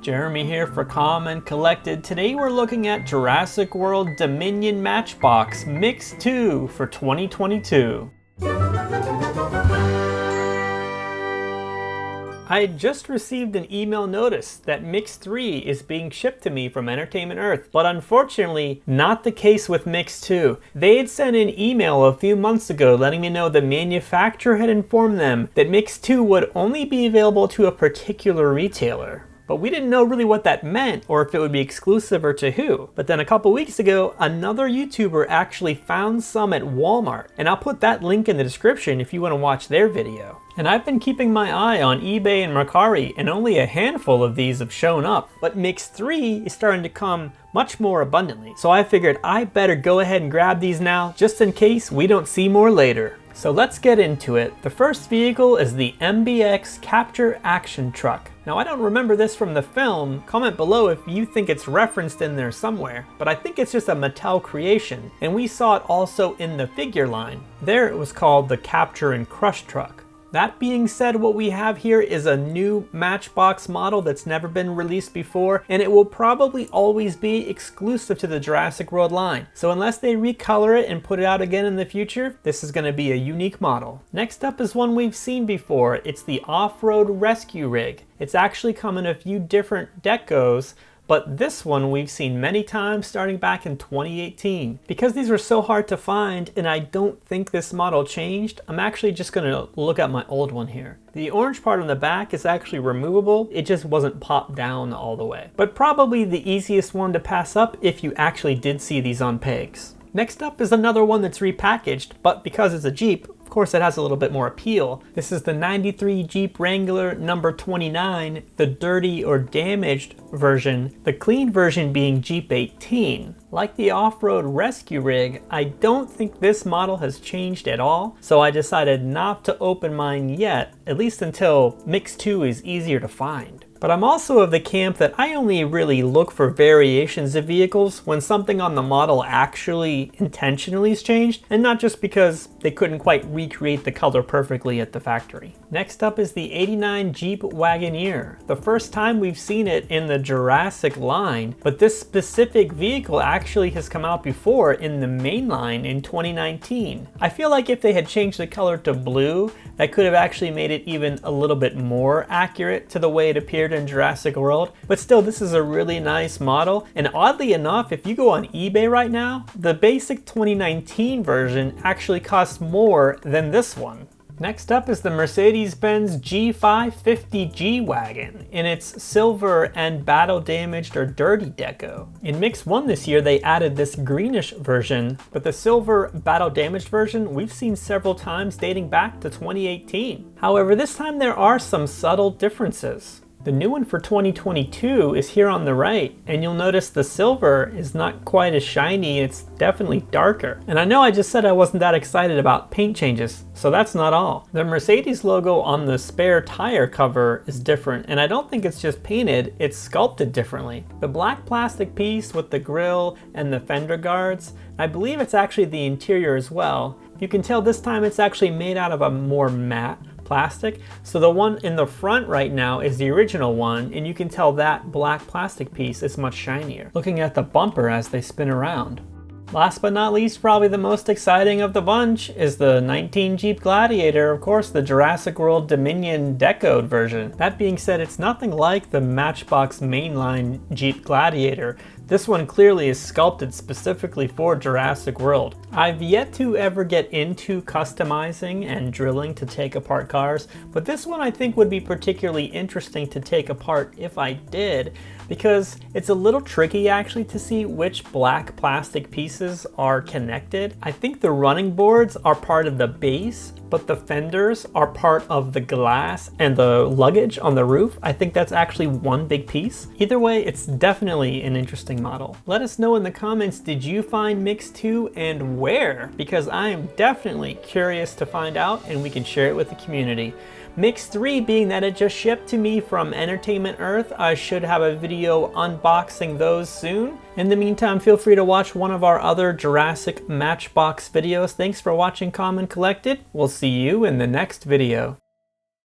Jeremy here for Calm and Collected. Today we're looking at Jurassic World Dominion Matchbox Mix 2 for 2022. I just received an email notice that Mix 3 is being shipped to me from Entertainment Earth, but unfortunately not the case with Mix 2. They had sent an email a few months ago letting me know the manufacturer had informed them that Mix 2 would only be available to a particular retailer. But we didn't know really what that meant or if it would be exclusive or to who. But then a couple weeks ago, another YouTuber actually found some at Walmart. And I'll put that link in the description if you want to watch their video. And I've been keeping my eye on eBay and Mercari, and only a handful of these have shown up. But Mix 3 is starting to come much more abundantly. So I figured I better go ahead and grab these now, just in case we don't see more later. So let's get into it. The first vehicle is the MBX Capture Action Truck. Now I don't remember this from the film. Comment below if you think it's referenced in there somewhere, but I think it's just a Mattel creation, and we saw it also in the figure line. There it was called the Capture and Crush Truck. That being said, what we have here is a new Matchbox model that's never been released before, and it will probably always be exclusive to the Jurassic World line. So unless they recolor it and put it out again in the future, this is going to be a unique model. Next up is one we've seen before. It's the OffRoad Rescue Rig. It's actually come in a few different decos, but this one we've seen many times starting back in 2018. Because these were so hard to find and I don't think this model changed, I'm actually just going to look at my old one here. The orange part on the back is actually removable, it just wasn't popped down all the way. But probably the easiest one to pass up if you actually did see these on pegs. Next up is another one that's repackaged, but because it's a Jeep, of course it has a little bit more appeal. This is the 93 Jeep Wrangler number 29, the dirty or damaged version, the clean version being Jeep 18. Like the Off-Road Rescue Rig, I don't think this model has changed at all, so I decided not to open mine yet, at least until Mix 2 is easier to find. But I'm also of the camp that I only really look for variations of vehicles when something on the model actually intentionally is changed, and not just because they couldn't quite recreate the color perfectly at the factory. Next up is the 89 Jeep Wagoneer. The first time we've seen it in the Jurassic line, but this specific vehicle actually has come out before in the main line in 2019. I feel like if they had changed the color to blue, that could have actually made it even a little bit more accurate to the way it appeared in Jurassic World. But still, this is a really nice model, and oddly enough, if you go on eBay right now, the basic 2019 version actually costs more than this one. Next up is the Mercedes-Benz G550 G-Wagon in its silver and battle damaged or dirty deco. In Mix 1 this year they added this greenish version, but the silver battle damaged version we've seen several times dating back to 2018. However, this time there are some subtle differences. The new one for 2022 is here on the right, and you'll notice the silver is not quite as shiny, it's definitely darker. And I know I just said I wasn't that excited about paint changes, so that's not all. The Mercedes logo on the spare tire cover is different, and I don't think it's just painted, it's sculpted differently. The black plastic piece with the grille and the fender guards, I believe it's actually the interior as well. You can tell this time it's actually made out of a more matte plastic. So the one in the front right now is the original one, and you can tell that black plastic piece is much shinier. Looking at the bumper as they spin around. Last but not least, probably the most exciting of the bunch is the 19 Jeep Gladiator, of course the Jurassic World Dominion decoed version. That being said, it's nothing like the Matchbox mainline Jeep Gladiator. This one clearly is sculpted specifically for Jurassic World. I've yet to ever get into customizing and drilling to take apart cars, but this one I think would be particularly interesting to take apart if I did, because it's a little tricky actually to see which black plastic pieces are connected. I think the running boards are part of the base, but the fenders are part of the glass and the luggage on the roof. I think that's actually one big piece. Either way, it's definitely an interesting model. Let us know in the comments, did you find Mix 2 and where? Because I am definitely curious to find out, and we can share it with the community. Mix 3 being that it just shipped to me from Entertainment Earth, I should have a video unboxing those soon. In the meantime, feel free to watch one of our other Jurassic Matchbox videos. Thanks for watching Calm and Collected. We'll see you in the next video.